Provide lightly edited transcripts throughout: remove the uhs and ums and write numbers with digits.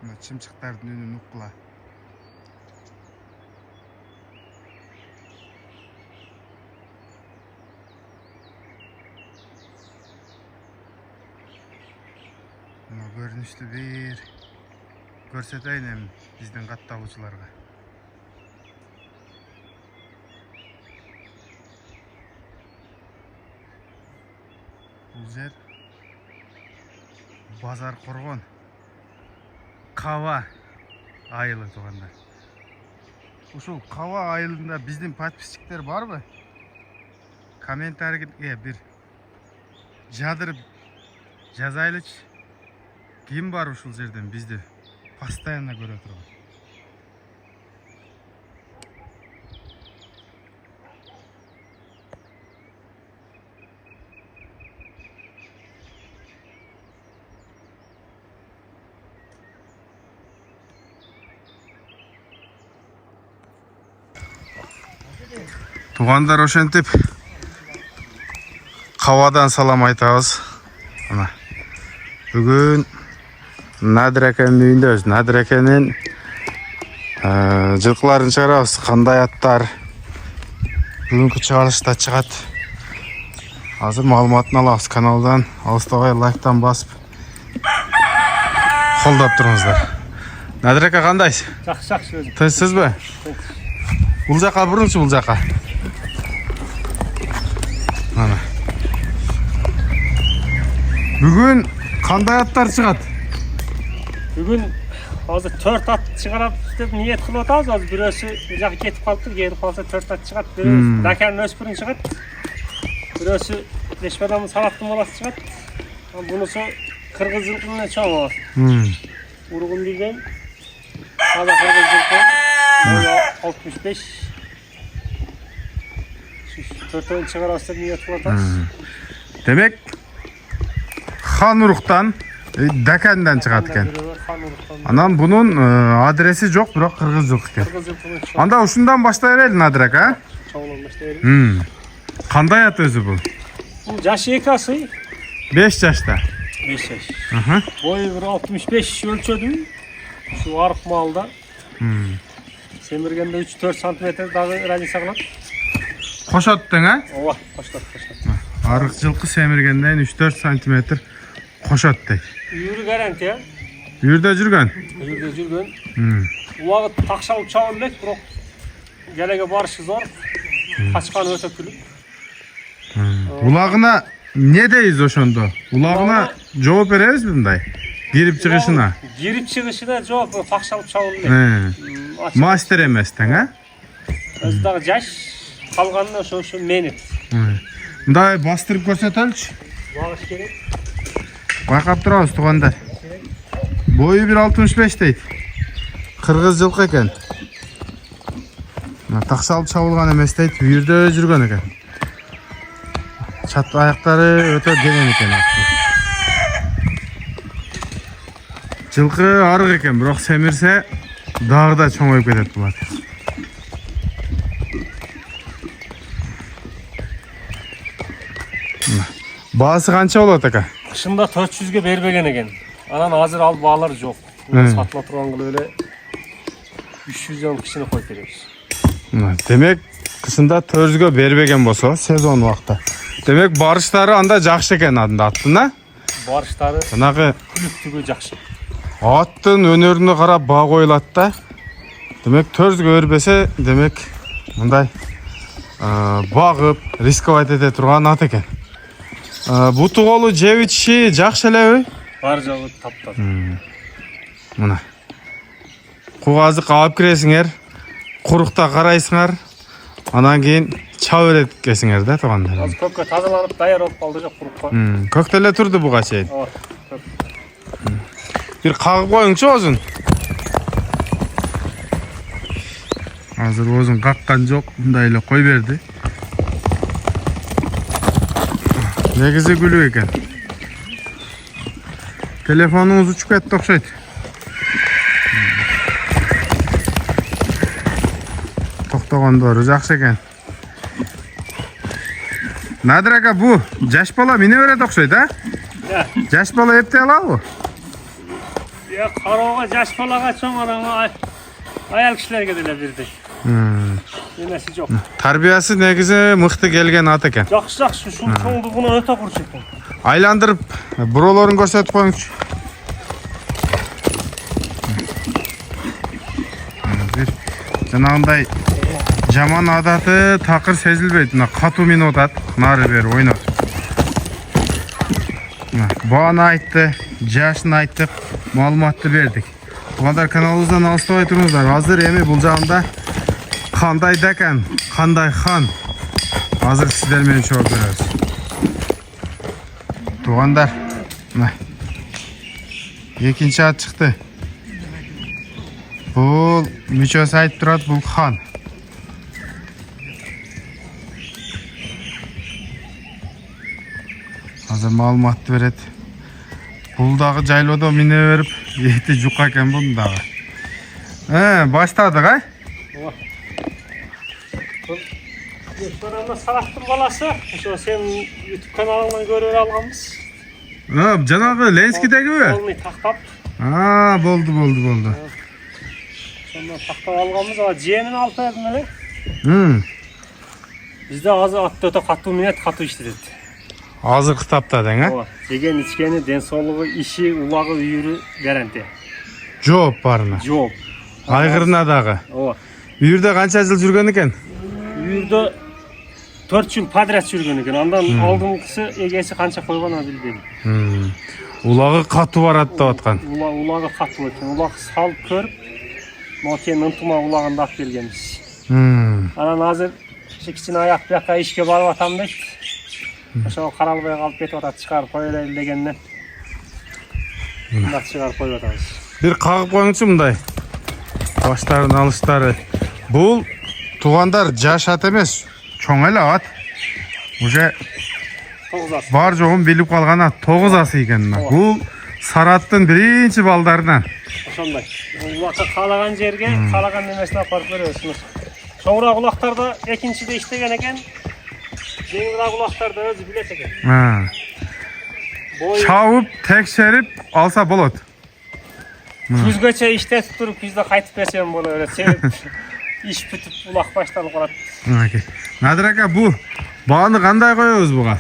Mına çımçıktардын үнүн уккула. Mına көрүнүштү бир көрсөтөйүн эми биздин катталуучуларга. Бул жер Базар Коргон Кава айылы туугандар. Ушул Кава айылында биздин подписчиктер барбы? Комментарийге бир жадырып жазайлычы. Ким бар ушул жерден бизди постоянно көрө турган? Тугандар, ошентип Кавадан салам айтабыз. Мына бүгүн Надир экенин үйүндөбүз. Надир экенин жылкыларын чыгарабыз. Кандай аттар бүгүнкү чыгарылышта чыгат. Азыр маалыматын алабыз. Каналдан алыстабай лайктан басып колдоп туруңуздар. Надир эке, кандайсыз? Жакшы өзүм. Тынчсызбы? Бул жака бурунчу, бул жака. Mana. Бүгүн кандай аттар чыгат? Бүгүн азыр 4 ат чыгарып деп ниет кылып атабыз. Азыр бирөөсү бул жака кетип калыптыр, келип калса 4 ат чыгат. Бирөөсү Даканын өспүрүн чыгат. Бирөөсү Лешбаданын салактын баласы чыгат. Бунусу кыргыз жылкынын чоң болот. Ургун деген таза кыргыз жылкы 65. Төртөн чыгарабыз деп ниет кылып атабыз. Демек Хан Уруктан Дакандан чыгат экен. Анан бунун адреси жок, бирок кыргыз жылкы экен. Анда ушундан баштай берели, Надир ака. Чоңдон баштай берели. Кандай ат өзү бул? Бул жашы 2 асы. 5 жашта. 5 жаш. Бою 65 өлчөдү. Şu арык малда. Семиргенде 3-4 см дагы разница кылат. Кошот тең, а? Ооба, кошот. Арык жылкы семиргенден 3-4 см кошот дейт. Үйүрү гарантия. Үйүрдө жүргөн. Убагыт такшалып чабын элек, бирок келеге барышы зор. Качкан өтө күлүп. Улагына не дейбиз ошондо? Улагына жооп беребизби мындай? Кирип чыгышына? Кирип чыгышына жооп, такшалып чабын элек. Мастер эмес тең, а? Өзү дагы жаш, калганына ошо менет. Мындай бастырып көрсөтөлүчү. Багыш керек. Байкап турабыз туугандар. Бою 1.65 дейт. Кыргыз жылкы экен. Такшалып чабылган эмес дейт, үйүрдө жүргөн экен. Чат аяктары өтө денен экен. Жылкы арык экен, бирок семирсе дагы да чоңоюп кетет булар. Баасы канча болот ака? Кышында 400ге бербеген экен. Анан азыр ал баалар жок. Сатыла турган кылып эле 300 кишини коюп беребиз. Демек, кышында 400ге бербеген болсо, сезон убакта. Демек, барыштары анда жакшы экен аттын, а? Барыштары жанагы күлүктүгү жакшы. Аттын өнөрүнө карап баа коюлат да. Демек, 400ге бербесе, демек, мындай багып, рисковать эте турган ат экен. Буту колу жеп ичиши жакшы элеби? Бар жагы таптар. Мына. Кугазык алып киресиңер, курукта карайсыңар, анан кийин чаба берет экенсиңер да туугандар. Азыр көккө тазаланып даяр болуп калды жок курукка. Көктө эле турду буга чейин. Ооба. Бир кагып коюңчу озун. Азыр озун каккан жок, мындай эле кой берди. Негизи күлүп экен. Телефонуңуз учуп кетти окшойт. Токтогондору жакшы экен. Надир ака, бу жаш бала мине берет окшойт, а? Жаш бала эптей алабы? Ya qarova jaş balaga çoң adamga ayal kişilerge dele berdi. Nemesi жоқ. Tarbiyasi negizi mıқты kelgen at eкен. Жақсы, şu çoңдугуна өтө курч экен. Aylandırıp burolorun көрсөтүп коюңчу. Bir жанагындай жаман адаты такыр сезилбейт. Мына катуу минут атат, нары бери ойноп. Бааны айтты, жашын айттык, маалыматты бердик. Тугандар, каналыбыздан алыстабай туруңуздар. Азыр эми бул жагында кандай декен, кандай хан. Азыр сиздер менен чогуу көрөбүз. Тугандар, мына экинчи ат чыкты. Бул мүчөсү айтып турат, бул хан. Азыр маалыматты берет. Бул дагы жайлоодо мине берип, эти жука экен бул дагы. Баштадык, Бул Салахтын баласы, ошо сен YouTube каналыңдан көрүп алганбыз. Жанагы Ленскидегиби? Полный тактап. Болду. Сонда тактап алганбыз, ага жээнин алып бердим эле. Бизде азыр атты өтө катуу минет, катуу иштетет. Азыркы тапта дең, Ооба, жеген ичкени, ден соолугу, иши, улагы, үйүрү гарантия. Жооп барына. Жооп. Айгырына дагы. Ооба. Үйүрдө канча жыл жүргөн экен? Үйүрдө 4 жыл подряд жүргөн экен. Андан алдыңкысы эгеси канча койгонун билбейм. Улагы катуу барат деп аткан. Улагы катуу экен. Улак салып көрүп, Нокен ынтыма улагын алып келгенбиз. Анан азыр кичине аяк бияка ишке барып атам дейт. Ошо каралбай калып кетип атат, чыгарып кое эле дегенден. Мында чыгарып коюп атабыз. Бир кагып коюңчу мындай. Баштардын алыштары. Бул тугандар жаш ат эмес, чоң эле ат. Уже 9 ас. бар жогун билип калган ат 9 асы экен. Бул Сараттын биринчи балдарынан. Ошондой. Улакка каалаган жерге, каалаган немесине апарып беребиз. Чоңураак улактарда экинчиде иштеген экен. Жеңилраак улактарда өзү билет экен. Чабып, текшерип алса болот. Күзгөчө иштетип туруп, күздө кайтып берсем боло берет. Себеп иш бүтүп улак башталып калат. Надыр ака, бу бааны кандай коебуз буга?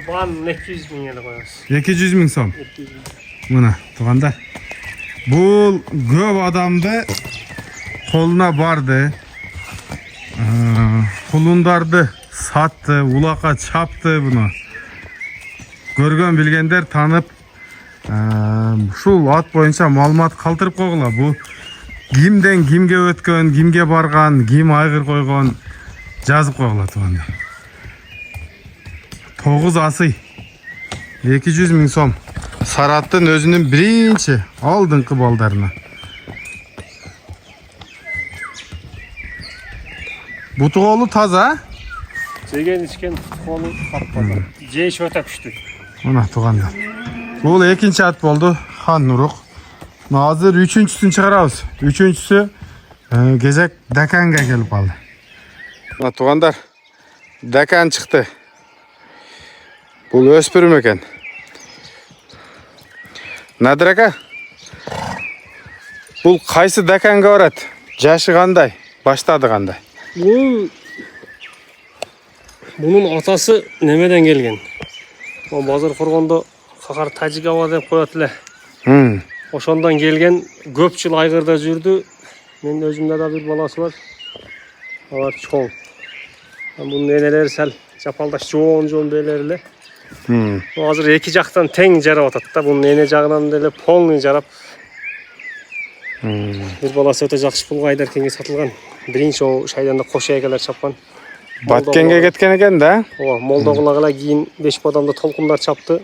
Бааны 200 миң эле коебуз. 200 миң сом. 200 миң. Мына, тугандар. Бул көп адамды колуна барды. Кулундарды сатты, улакка чапты буну. Көргөн билгендер танып, ушул ат боюнча маалымат калтырып койгула. Бу кимден кимге өткөн, кимге барган, ким айгыр койгон жазып койгула тугандар. 9 асы 200 миң сом. Сараттын өзүнүн биринчи алдыңкы балдарына. Бутуголу таза? Жеген ичкен колу каппаза. Жейиш өтө күчтүү. Мына тугандар. Бул экинчи ат болду, хан Нурук. Азыр үчүнчүсүн чыгарабыз. Үчүнчүсү кезек Даканга келип калды. Мына тугандар, Дакан чыкты. Бул өспүрүм экен. Надыр ака? Бул кайсы Даканга барат? Жашы кандай? Баштады кандай? Bunun atası nemeden gelgen. O bazır kurganda kakar Tacigava dep koyat эле. Oşondan gelgen көп жыл айгырда жүрдү. Менин өзүмдө да бир баласы бар. Алар чоң. Bunun энелери сәл жапалдаш жоон белер эле. Азыр эки жактан тең жарап атат да. Bunun эне жагынан деле полный жарап. Бир баласы өтө жакшы пулга Айдаркенге сатылган. Биринчи о шайданда кош эйгелер чапкан. Баткенге кеткен экен да? Ооба, Молдоголагыла кийин 5 бадамда толкундар чапты.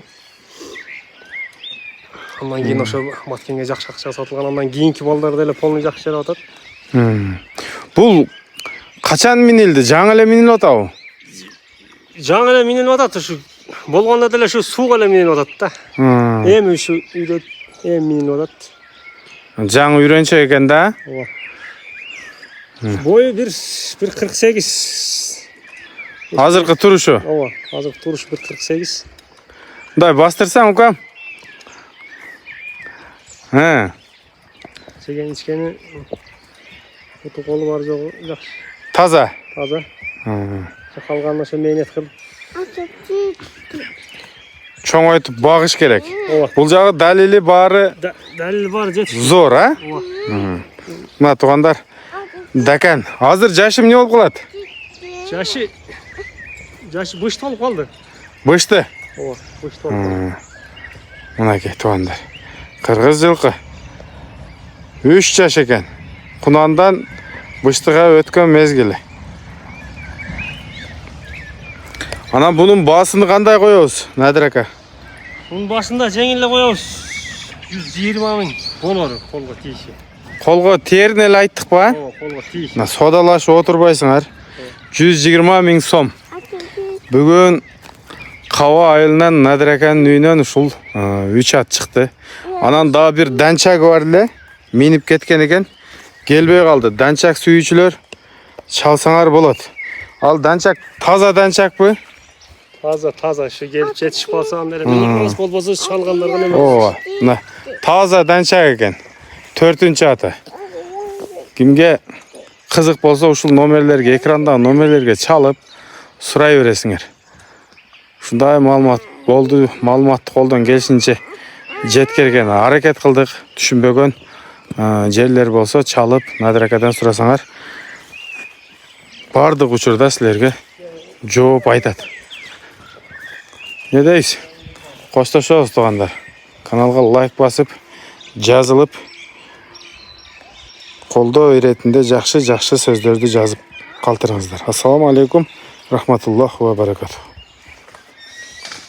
Андан кийин ошо Баткенге жакшы акчага сатылган. Андан кийинки балдар деле полный жакшы жарап атат. Бул качан минилди? Жаңы эле минилип атабы? Жаңы эле минилип атат, ушу болгондо деле ушу сууга эле минилип атат да. Эми ушу үйдө минилип атат. Жаңы үйрөнчө экен да? Ооба. Бою bir 48. Азыркы турушу? Ооба, азыркы туруш 1 48. Мындай бастырсаң укам. Ha, Жеген içkeni kutu kolu var joğu yaxşı. toza. Taza. Ha. Kalganına şu meynet kıl. Cho'ng aytib boqish kerak. Ova. Бұл жағы dalili bari Dalil var jet. zo'r, ha? Ova. Mana tug'anlar. Dakan. Hozir jashim ne bo'lib qoladi? Jaşı boş tolup kaldı. Bo'shdi. Ova. Boş tolup kaldı. Mana tug'anlar. Qirg'iz yilqi. 3 yosh ekan. Qunondan Bo'shtiga o'tgan mezgili. Ana bunun basını qanday qo'yamiz? Nadir aka? Bunun başında jengille koyuyoruz. 120 bin dolar kolga tiyişi. Qo'lga terini aytdik ba? Ova kolga tiyişi. Na sodalashib o'tirbaysizlar. 120 ming so'm. Bugun Qava ayылынан Nadir akaning uyidan ушул 3 at chiqdi. Anan daha bir danchak barlar, minib ketgan ekan. Kelbey qoldi. Danchak suyuvchilar chalsanglar bo'ladi. Al danchak toza danchak bu. Taza şu gelip yetişip kalsa anları. Benim bol bozuz çalganlardan hemen. Oo, na toza danchak ekan. 4-ati. Kimga qiziq bo'lsa ушул nomerlarga, ekrandan nomerlarga chalib so'rayverasizlar. Shunday ma'lumot bo'ldi, ma'lumotni qo'ldan kelishincha yetkazgan harakat qildik. Tushunmagan yerlar bo'lsa chalib Nadir akadan so'rasanglar, bardiq uchurda sizlarga javob aytadi. Ne deysiz? Qo'shilasiz tug'anlar. Kanalga like bosib, yozilib, qo'lda o'yretinde yaxshi so'zlarni yozib qoldiringizlar. Assalomu alaykum, rahmatulloh va barakatuh.